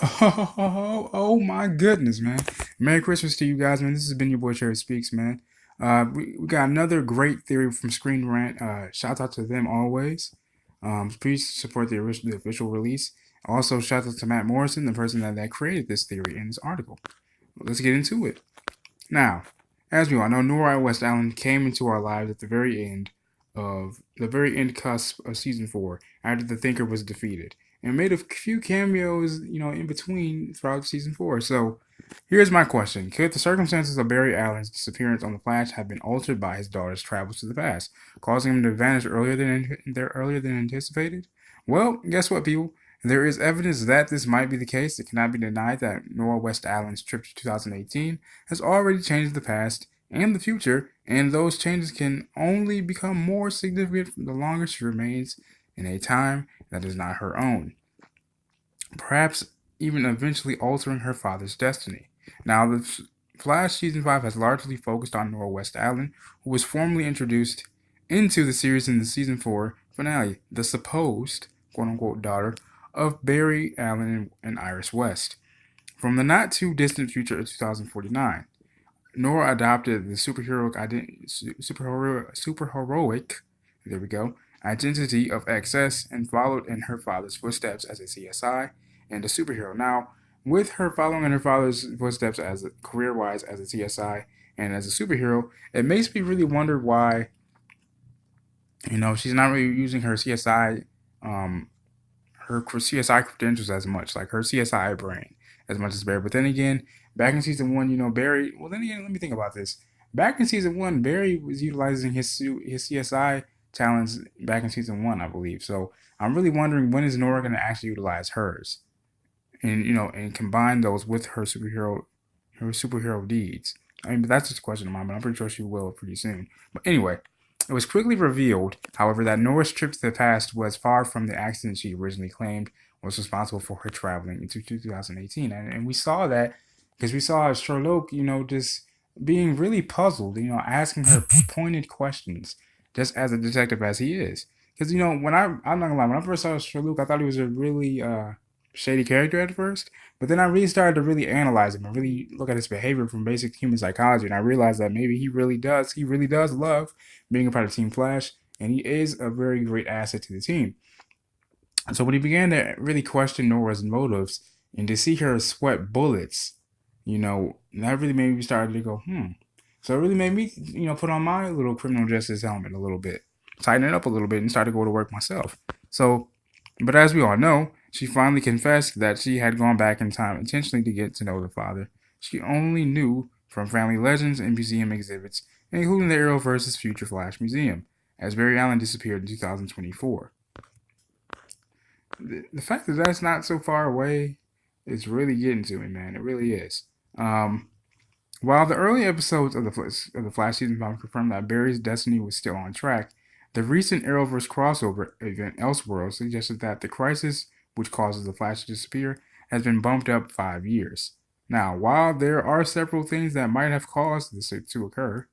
Oh my goodness, man. Merry Christmas to you guys, man. This has been your boy Cherry Speaks, man. We got another great theory from Screen Rant. Shout out to them always. Please support the official release. Also, shout out to Matt Morrison, the person that created this theory in this article. Let's get into it. Now, as we all know, Nora West Allen came into our lives at the very end cusp of season four, after the Thinker was defeated, and made a few cameos, in between throughout season four. So, here's my question: could the circumstances of Barry Allen's disappearance on the Flash have been altered by his daughter's travels to the past, causing him to vanish earlier than anticipated? Well, guess what, people? There is evidence that this might be the case. It cannot be denied that Nora West Allen's trip to 2018 has already changed the past and the future, and those changes can only become more significant the longer she remains in a time that is not her own, perhaps even eventually altering her father's destiny. Now, the Flash Season 5 has largely focused on Nora West Allen, who was formally introduced into the series in the Season 4 finale, the supposed quote unquote daughter of Barry Allen and Iris West. From the not too distant future of 2049, Nora adopted the superheroic, there we go, identity of XS and followed in her father's footsteps as a CSI and a superhero. Now, with her following in her father's footsteps as career-wise as a CSI and as a superhero, it makes me really wonder why, she's not really using her CSI credentials as much, like her CSI brain as much as Barry. But then again, back in season one, Barry. Well, then again, let me think about this. Back in season one, Barry was utilizing his CSI talents back in season one, I believe. So I'm really wondering when is Nora going to actually utilize hers, and and combine those with her superhero deeds. I mean, that's just a question of mine, but I'm pretty sure she will pretty soon. But anyway, it was quickly revealed, however, that Nora's trip to the past was far from the accident she originally claimed was responsible for her traveling into 2018. And we saw that because we saw Sherlock, just being really puzzled, asking her pointed questions, just as a detective as he is. Because, I'm not gonna lie, when I first saw Sherlock, I thought he was a really shady character at first. But then I really started to really analyze him and really look at his behavior from basic human psychology, and I realized that maybe he really does love being a part of Team Flash, and he is a very great asset to the team. So when he began to really question Nora's motives and to see her sweat bullets, that really made me start to go, So it really made me, put on my little criminal justice helmet a little bit, tighten it up a little bit, and start to go to work myself. So, but as we all know, she finally confessed that she had gone back in time intentionally to get to know the father she only knew from family legends and museum exhibits, including the Arrowverse's Future Flash Museum, as Barry Allen disappeared in 2024. The fact that that's not so far away is really getting to me, man. It really is. Um, while the early episodes of the Flash season 5 confirmed that Barry's destiny was still on track, the recent Arrowverse crossover event Elseworlds suggested that the crisis which causes the Flash to disappear has been bumped up 5 years. Now, while there are several things that might have caused this to occur,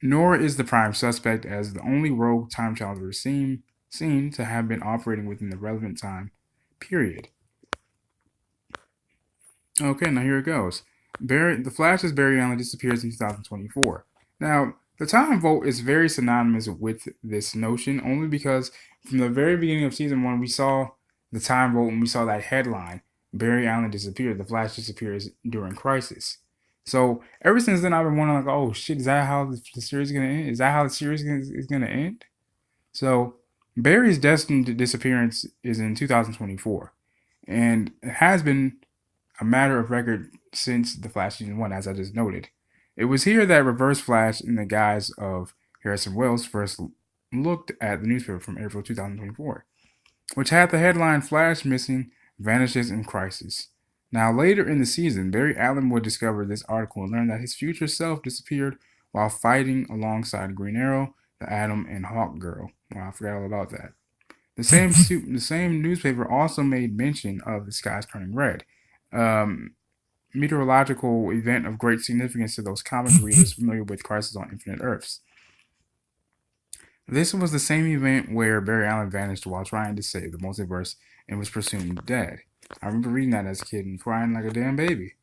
Nora is the prime suspect as the only rogue time traveler seen to have been operating within the relevant time period. Okay, now here it goes. The Flash's Barry Allen disappears in 2024. Now, the time vote is very synonymous with this notion only because from the very beginning of season one, we saw the time vote and we saw that headline Barry Allen disappeared, the Flash disappears during Crisis. So ever since then, I've been wondering, like, oh shit, is that how the series is gonna end? Is that how the series is gonna end? So Barry's destined disappearance is in 2024, and it has been a matter of record since the Flash season one, as I just noted. It was here that Reverse Flash, in the guise of Harrison Wells, first looked at the newspaper from April 2024, which had the headline Flash Missing, Vanishes in Crisis. Now, later in the season, Barry Allen would discover this article and learn that his future self disappeared while fighting alongside Green Arrow, the Atom, and Hawk Girl. Wow, I forgot all about that. The same newspaper also made mention of the skies turning red, um, meteorological event of great significance to those comic readers familiar with Crisis on Infinite Earths. This was the same event where Barry Allen vanished while trying to save the multiverse and was presumed dead. I remember reading that as a kid and crying like a damn baby.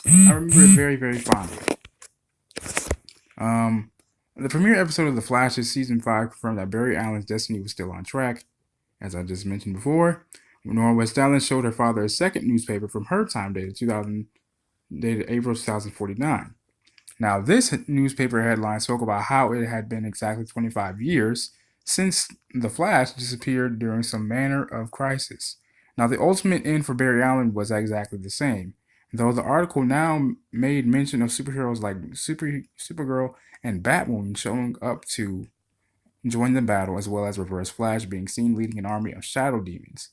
I remember it very, very fondly. Um, the premiere episode of The Flash's season 5 confirmed that Barry Allen's destiny was still on track. As I just mentioned before, Nora West Allen showed her father a second newspaper from her time dated April 2049. Now, this newspaper headline spoke about how it had been exactly 25 years since the Flash disappeared during some manner of crisis. Now, the ultimate end for Barry Allen was exactly the same, though the article now made mention of superheroes like Supergirl and Batwoman showing up to join the battle, as well as Reverse Flash being seen leading an army of shadow demons.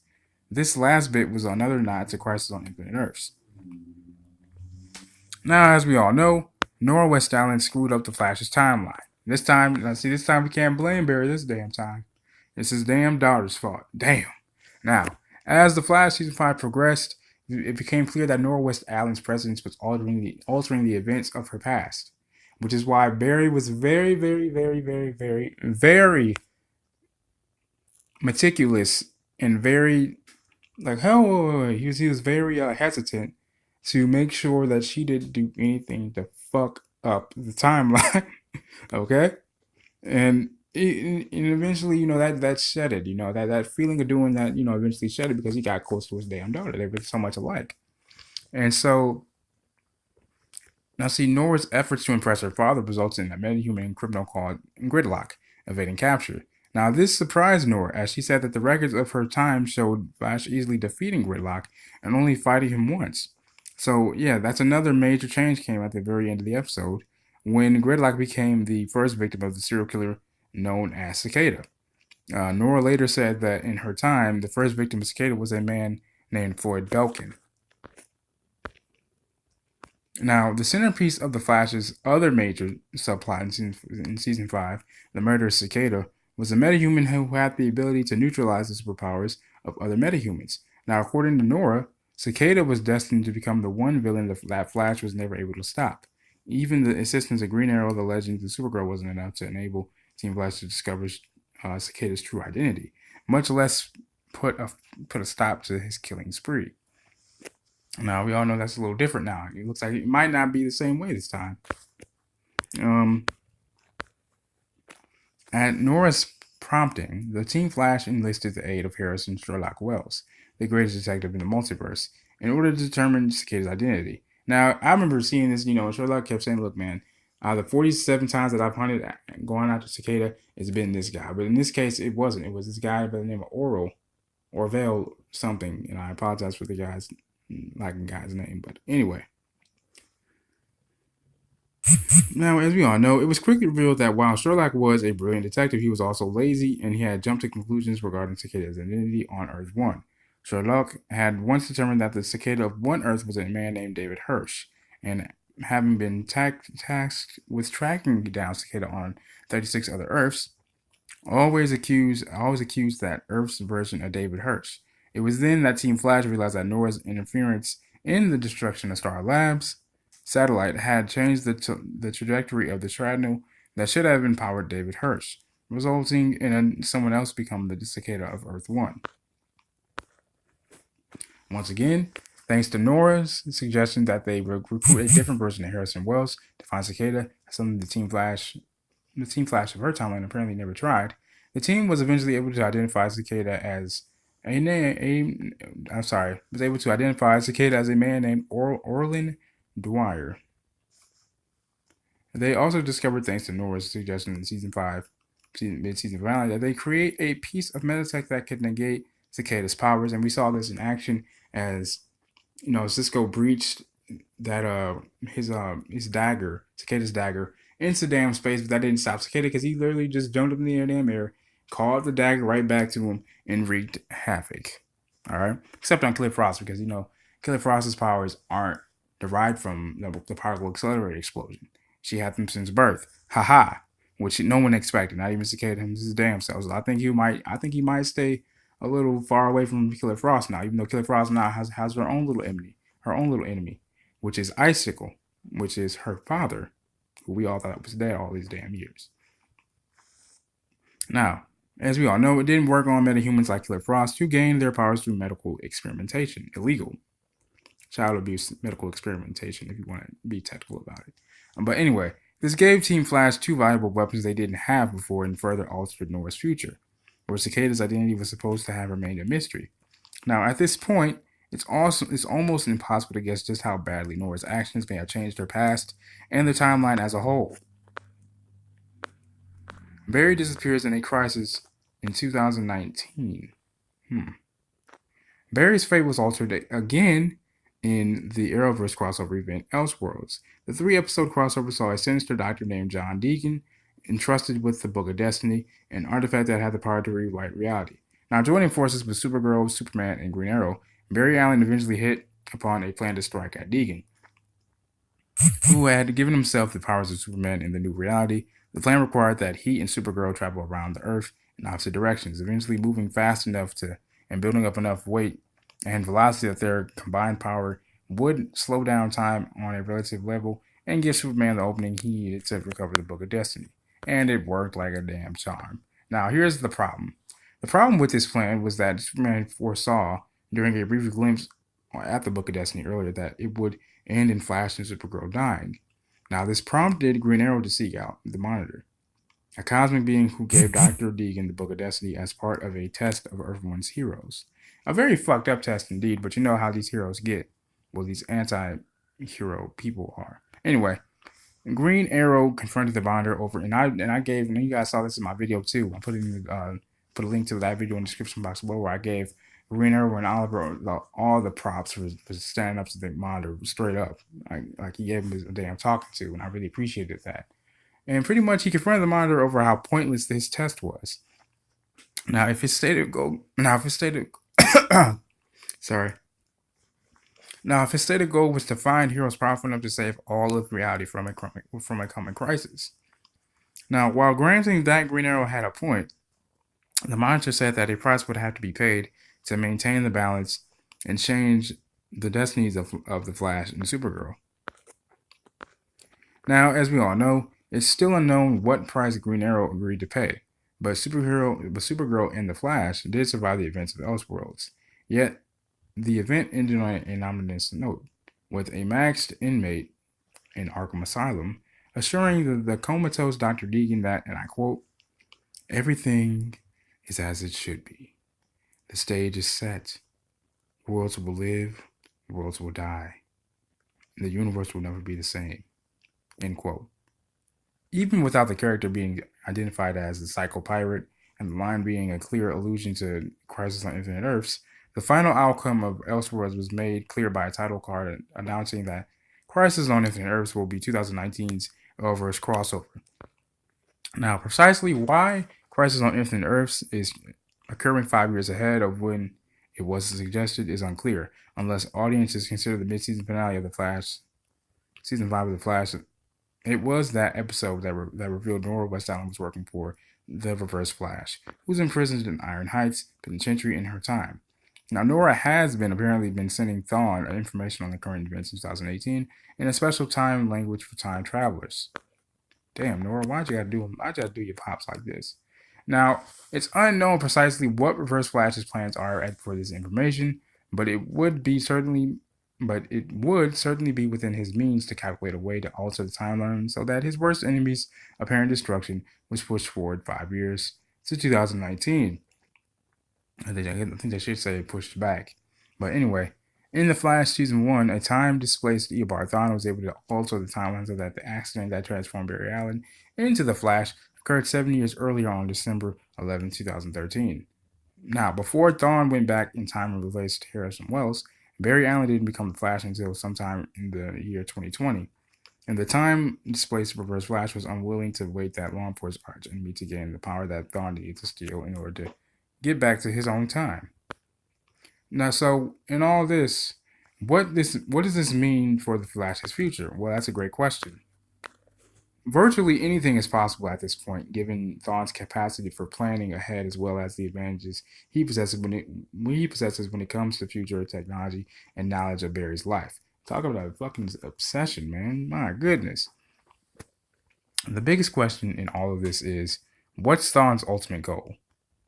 This last bit was another nod to Crisis on Infinite Earths. Now, as we all know, Nora West Allen screwed up the Flash's timeline. This time we can't blame Barry this damn time. It's his damn daughter's fault. Damn. Now, as the Flash season 5 progressed, it became clear that Nora West Allen's presence was altering the events of her past, which is why Barry was very, very, very, very, very, very meticulous and very like hell. He was very hesitant to make sure that she didn't do anything to fuck up the timeline. Okay, and eventually, that shedded. That feeling of doing that, eventually shedded because he got close to his damn daughter. They were so much alike, and so now, see, Nora's efforts to impress her father results in a metahuman criminal called Gridlock evading capture. Now, this surprised Nora, as she said that the records of her time showed Flash easily defeating Gridlock and only fighting him once. So, yeah, that's another major change came at the very end of the episode when Gridlock became the first victim of the serial killer known as Cicada. Nora later said that in her time, the first victim of Cicada was a man named Floyd Belkin. Now, the centerpiece of the Flash's other major subplot in season 5, the murder of Cicada, was a metahuman who had the ability to neutralize the superpowers of other metahumans. Now, according to Nora, Cicada was destined to become the one villain that Flash was never able to stop. Even the assistance of Green Arrow, the Legends, and Supergirl wasn't enough to enable Team Flash to discover Cicada's true identity, much less put a stop to his killing spree. Now, we all know that's a little different now. It looks like it might not be the same way this time. At Nora's prompting, the Team Flash enlisted the aid of Harrison Sherlock Wells, the greatest detective in the multiverse, in order to determine Cicada's identity. Now, I remember seeing this, Sherlock kept saying, look, man, the 47 times that I've hunted going after Cicada, it's been this guy. But in this case, it wasn't. It was this guy by the name of Orville something. And I apologize for the guy's name. But anyway. Now, as we all know, it was quickly revealed that while Sherlock was a brilliant detective, he was also lazy and he had jumped to conclusions regarding Cicada's identity on Earth 1. Sherlock had once determined that the Cicada of one Earth was a man named David Hirsch, and having been tasked with tracking down Cicada on 36 other Earths, always accused that Earth's version of David Hirsch. It was then that Team Flash realized that Nora's interference in the destruction of Star Labs satellite had changed the trajectory of the shrapnel that should have empowered David Hirsch, resulting in someone else become the Cicada of Earth 1. Once again, thanks to Nora's suggestion that they recruit a different version of Harrison Wells to find Cicada, something the Team Flash of her timeline apparently never tried, the team was eventually able to identify Cicada as was able to identify Cicada as a man named Orlin Dwyer. They also discovered, thanks to Nora's suggestion in mid-season finale, that they create a piece of metatech that could negate Cicada's powers, and we saw this in action as Cisco breached that his dagger, Cicada's dagger, into damn space, but that didn't stop Cicada because he literally just jumped up in the damn air, called the dagger right back to him, and wreaked havoc. All right, except on Killer Frost because Killer Frost's powers aren't derived from the particle accelerator explosion. She had them since birth. Haha. Which no one expected, not even Cicada his damn selves. I think he might stay a little far away from Killer Frost now, even though Killer Frost now has her own little enemy, which is Icicle, which is her father, who we all thought was dead all these damn years. Now, As we all know, it didn't work on metahumans like Killer Frost, who gained their powers through medical experimentation. Illegal child abuse medical experimentation, if you want to be technical about it. But anyway, this gave Team Flash two valuable weapons they didn't have before and further altered Nora's future, where Cicada's identity was supposed to have remained a mystery. Now, at this point, it's almost impossible to guess just how badly Nora's actions may have changed her past and the timeline as a whole. Barry disappears in a crisis in 2019. Barry's fate was altered again in the Arrowverse crossover event Elseworlds. The 3-episode crossover saw a sinister doctor named John Deacon entrusted with the Book of Destiny, an artifact that had the power to rewrite reality. Now, joining forces with Supergirl, Superman, and Green Arrow, Barry Allen eventually hit upon a plan to strike at Deacon, who had given himself the powers of Superman in the new reality. The plan required that he and Supergirl travel around the Earth in opposite directions, eventually moving fast enough and building up enough weight and velocity that their combined power would slow down time on a relative level and give Superman the opening he needed to recover the Book of Destiny. And it worked like a damn charm. Now, here's the problem. The problem with this plan was that Superman foresaw during a brief glimpse at the Book of Destiny earlier that it would end in Flash and Supergirl dying. Now, this prompted Green Arrow to seek out the Monitor, a cosmic being who gave Dr. Deegan the Book of Destiny as part of a test of Earth-One's heroes. A very fucked up test indeed, but you know how these heroes get. Well, these anti-hero people are. Anyway, Green Arrow confronted the Monitor over, and I gave, and you guys saw this in my video too. I put a link to that video in the description box below where I gave Green Arrow and Oliver all the props for standing up to the Monitor straight up, like he gave him a damn talking to, and I really appreciated that. And pretty much he confronted the Monitor over how pointless this test was. Now, if his stated goal, sorry. Now, if his stated goal was to find heroes powerful enough to save all of reality from a coming crisis. Now, while granting that Green Arrow had a point, the Monitor said that a price would have to be paid to maintain the balance and change the destinies of the Flash and Supergirl. Now, as we all know, it's still unknown what price Green Arrow agreed to pay, but Supergirl and the Flash did survive the events of Elseworlds. Yet, the event ended on an ominous note, with a maxed inmate in Arkham Asylum assuring the comatose Dr. Deegan that, and I quote, "Everything is as it should be. The stage is set. Worlds will live, worlds will die. The universe will never be the same." End quote. Even without the character being identified as the Psycho Pirate and the line being a clear allusion to Crisis on Infinite Earths, the final outcome of Elseworlds was made clear by a title card announcing that Crisis on Infinite Earths will be 2019's Arrowverse crossover. Now, precisely why Crisis on Infinite Earths is occurring 5 years ahead of when it was suggested is unclear, unless audiences consider the mid-season finale of The Flash, season 5 of The Flash. It was that episode that revealed Nora West Allen was working for the Reverse Flash, who's imprisoned in Iron Heights Penitentiary in her time. Now, Nora has apparently been sending Thawne information on the current events in 2018 in a special time language for time travelers. Damn, Nora, why'd you gotta do your pops like this? Now, it's unknown precisely what Reverse Flash's plans are for this information, but it would certainly be within his means to calculate a way to alter the timeline so that his worst enemy's apparent destruction was pushed forward 5 years to 2019. I think they should say pushed back. But anyway, in The Flash Season 1, a time-displaced Eobard Thawne was able to alter the timeline so that the accident that transformed Barry Allen into The Flash occurred 7 years earlier on December 11, 2013. Now, before Thawne went back in time and replaced Harrison Wells, Barry Allen didn't become the Flash until sometime in the year 2020. And the time-displaced Reverse Flash was unwilling to wait that long for his arch enemy to gain the power that Thawne needed to steal in order to get back to his own time. Now, so in all this, what does this mean for the Flash's future? Well, that's a great question. Virtually anything is possible at this point, given Thawne's capacity for planning ahead as well as the advantages he possesses when it comes to future technology and knowledge of Barry's life. Talk about a fucking obsession, man. My goodness. The biggest question in all of this is, what's Thawne's ultimate goal?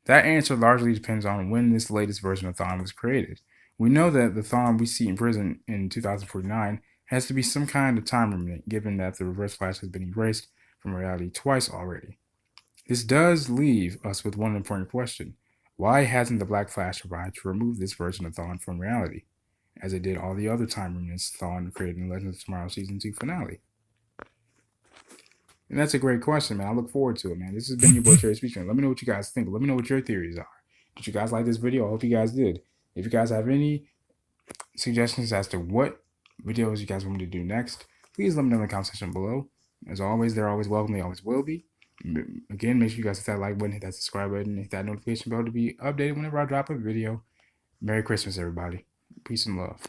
That answer largely depends on when this latest version of Thawne was created. We know that the Thawne we see in prison in 2049 has to be some kind of time remnant, given that the Reverse Flash has been erased from reality twice already. This does leave us with one important question. Why hasn't the Black Flash arrived to remove this version of Thawne from reality, as it did all the other time remnants Thawne created in Legends of Tomorrow Season 2 finale? And that's a great question, man. I look forward to it, man. This has been your boy Cherry Speaker. Let me know what you guys think. Let me know what your theories are. Did you guys like this video? I hope you guys did. If you guys have any suggestions as to what videos you guys want me to do next, please let me know in the comment section below. As always, they're always welcome. They always will be. Again, make sure you guys hit that like button, hit that subscribe button, hit that notification bell to be updated whenever I drop a video. Merry Christmas, everybody. Peace and love.